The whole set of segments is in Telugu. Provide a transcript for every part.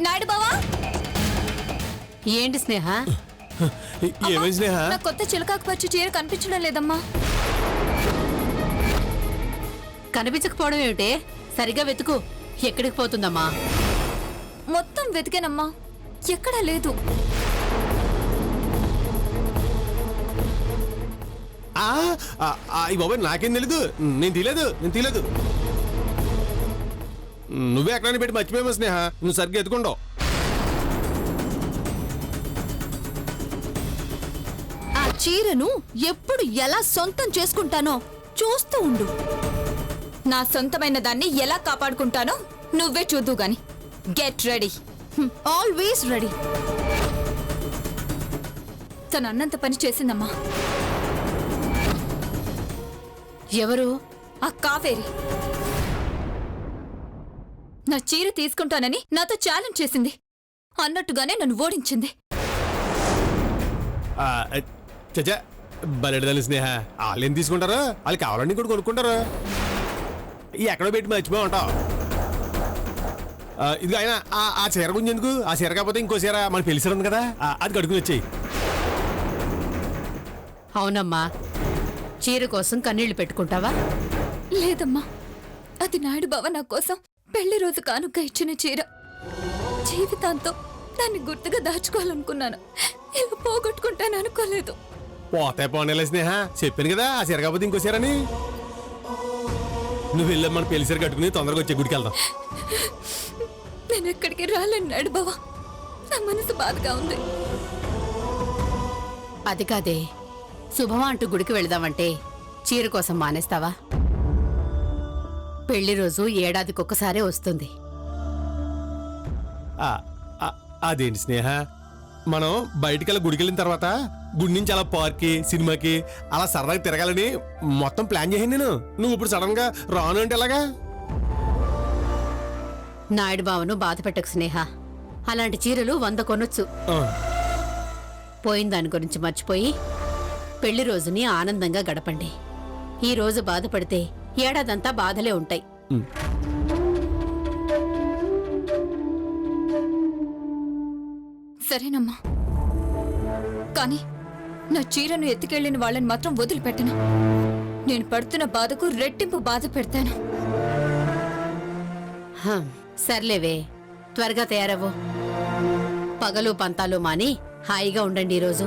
నాయుడు బావా ఏంటి స్నేహ? ఏమైంది స్నేహ? నా కొత్త చిలకాకు పచ్చి చీర కనిపించడం లేదమ్మా. కనిపించకపోవడం ఏమిటే? సరిగా వెతుకు. ఎక్కడికి పోతుందమ్మా? మొత్తం వెతికానమ్మా, ఎక్కడా లేదు. బాబాయ్ నాకేం తెలీదు. నేను తీయలేదు. నువ్వే ఎక్కడైనా పెట్టి మర్చిపోయామా స్నేహ? నువ్వు సరిగ్గా ఎత్తుకుంటావు. ఆ చీరను ఎప్పుడు ఎలా సొంతం చేసుకుంటానో చూస్తూ ఉండు. నా సొంతమైన దాన్ని ఎలా కాపాడుకుంటానో నువ్వే చూద్దు గాని. Get ready, always ready. తను అన్నంత పని చేసిందమ్మా. ఎవరు? ఆ కావేరి నా చీర తీసుకుంటానని నాతో ఛాలెంజ్ చేసింది. అన్నట్టుగానే నన్ను ఓడించింది. చచ్చా బలెడదాని స్నేహ. వాళ్ళు ఏం తీసుకుంటారు? వాళ్ళు కావాలని కూడా కొనుక్కుంటారు. ఎక్కడో పెట్టి మర్చిపోయి ఉంటావు. ఇది అయినా ఆ చీర గురించి ఎందుకు? ఆ చీర కాకపోతే ఇంకో చీర మనకు తెలిసి కదా, అది కడుకుని వచ్చేయి. అవునమ్మా, చీర కోసం కన్నీళ్లు పెట్టుకుంటావా? లేదమ్మా, అది నాయుడు బావ నా కోసం పెళ్లి రోజు కానుక ఇచ్చిన చీర. జీవితాంతం దాన్ని గుర్తుగా దాచుకోవాలనుకున్నాను. ఇలా పోగొట్టుకుంటాను అనుకోలేదు. పోతే పోనేలే స్నేహ, చెప్పాను కదా ఆ చీర కాకపోతే ఇంకో చీరని. నువ్వు వెళ్ళి మన పెళ్లి చీర కట్టుకుని తొందరగా వచ్చే గుడికి వెళ్దాం. నేను ఎక్కడికి రాలేను నాయుడు బావ, నా మనసు బాధగా ఉంది. అది కాదే, శుభమా అంటూ గుడికి వెళదామంటే చీర కోసం మానేస్తావా? పెళ్లి రోజు ఏడాదికొక్కసారే వస్తుంది. అదేంటి స్నేహ, మనం బయటికి గుడికి వెళ్ళిన తర్వాత గుడి నుంచి అలా పార్క్కి, సినిమాకి అలా సరదాగా తిరగాలని మొత్తం ప్లాన్ చేయండి నేను. నువ్వు ఇప్పుడు సడన్ గా రాను అంటే ఎలాగా? నాయుడు బావను బాధ పెట్టకు స్నేహ. అలాంటి చీరలు 100 కొనొచ్చు. పోయిన దాని గురించి మర్చిపోయి పెళ్లి రోజుని ఆనందంగా గడపండి. ఈ రోజు బాధపడితే ఏడాదంతా బాధలే ఉంటాయి. సరేనమ్మా, కానీ నా చీరను ఎత్తుకెళ్లిన వాళ్ళని మాత్రం వదిలిపెట్టను. నేను పడుతున్న బాధకు రెట్టింపు బాధ పెడతాను. సర్లేవే, త్వరగా తయారవ్వు. పగలు పంతాలు మాని హాయిగా ఉండండి ఈరోజు.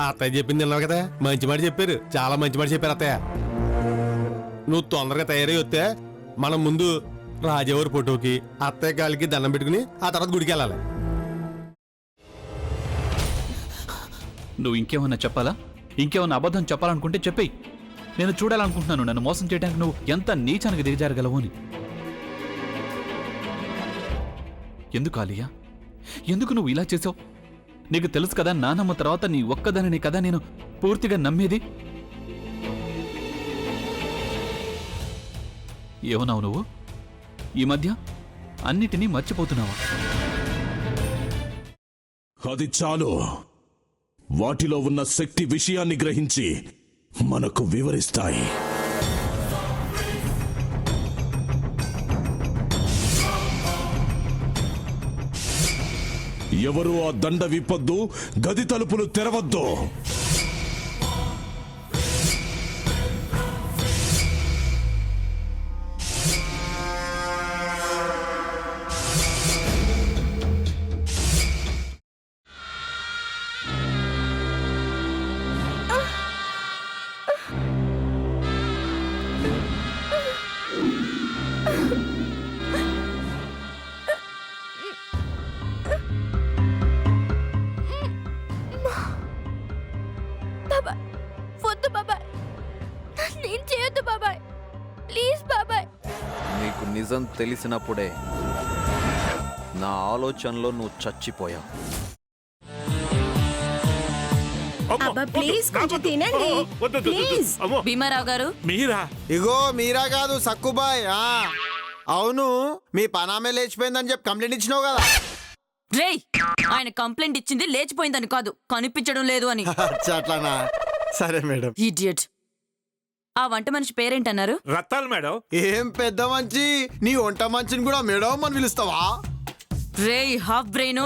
అత్తయ్య చెప్పింది విన్నావు కదా, మంచి మాట చెప్పారు. చాలా మంచి మాట చెప్పారు అత్తయ్య. నువ్వు తొందరగా తయారై వస్తే మనం ముందు రాజేవారి ఫోటోకి, అత్తయ్య కాలికి దండం పెట్టుకుని ఆ తర్వాత గుడికి వెళ్ళాలి. నువ్వు ఇంకేమన్నా చెప్పాలా? ఇంకేమన్నా అబద్ధం చెప్పాలనుకుంటే చెప్పేయి. నేను చూడాలనుకుంటున్నాను నన్ను మోసం చేయడానికి నువ్వు ఎంత నీచానికి దిగజారగలవు అని. ఎందుకు ఆలియా, ఎందుకు నువ్వు ఇలా చేసావు? నీకు తెలుసు కదా, నానమ్మ తర్వాత నీ ఒక్కదానిని కదా నేను పూర్తిగా నమ్మేది. ఏమన్నావు నువ్వు? ఈ మధ్య అన్నిటినీ మర్చిపోతున్నావా? అది చాలు. వాటిలో ఉన్న శక్తి విషయాన్ని గ్రహించి మనకు వివరిస్తాయి. ఎవరు ఆ దండ విప్పొద్దు, గది తలుపులు తెరవద్దు. నీకు నిజం తెలిసినప్పుడే నా ఆలోచనలో నువ్వు చచ్చిపోయావు. భీమారావు గారు, మీరా? ఇగో మీరా కాదు, సక్కుబాయ్. అవును, మీ పనామే లేచిపోయిందని చెప్పి కంప్లైంట్ ఇచ్చినావు కదా. రేయ్, ఆయన కంప్లైంట్ ఇచ్చింది లేచిపోయిందని కాదు, కనిపించడం లేదు అని. అట్లానా? సరే మేడం. ఇడియట్. ఆ వంట మనిషి పేరేంటన్నారు? రత్తాలు మేడం. ఏం పెద్ద మంచి నీ వంట మంచిని కూడా మేడం అని పిలుస్తావా? రేయ్ హాఫ్ బ్రెయిన్,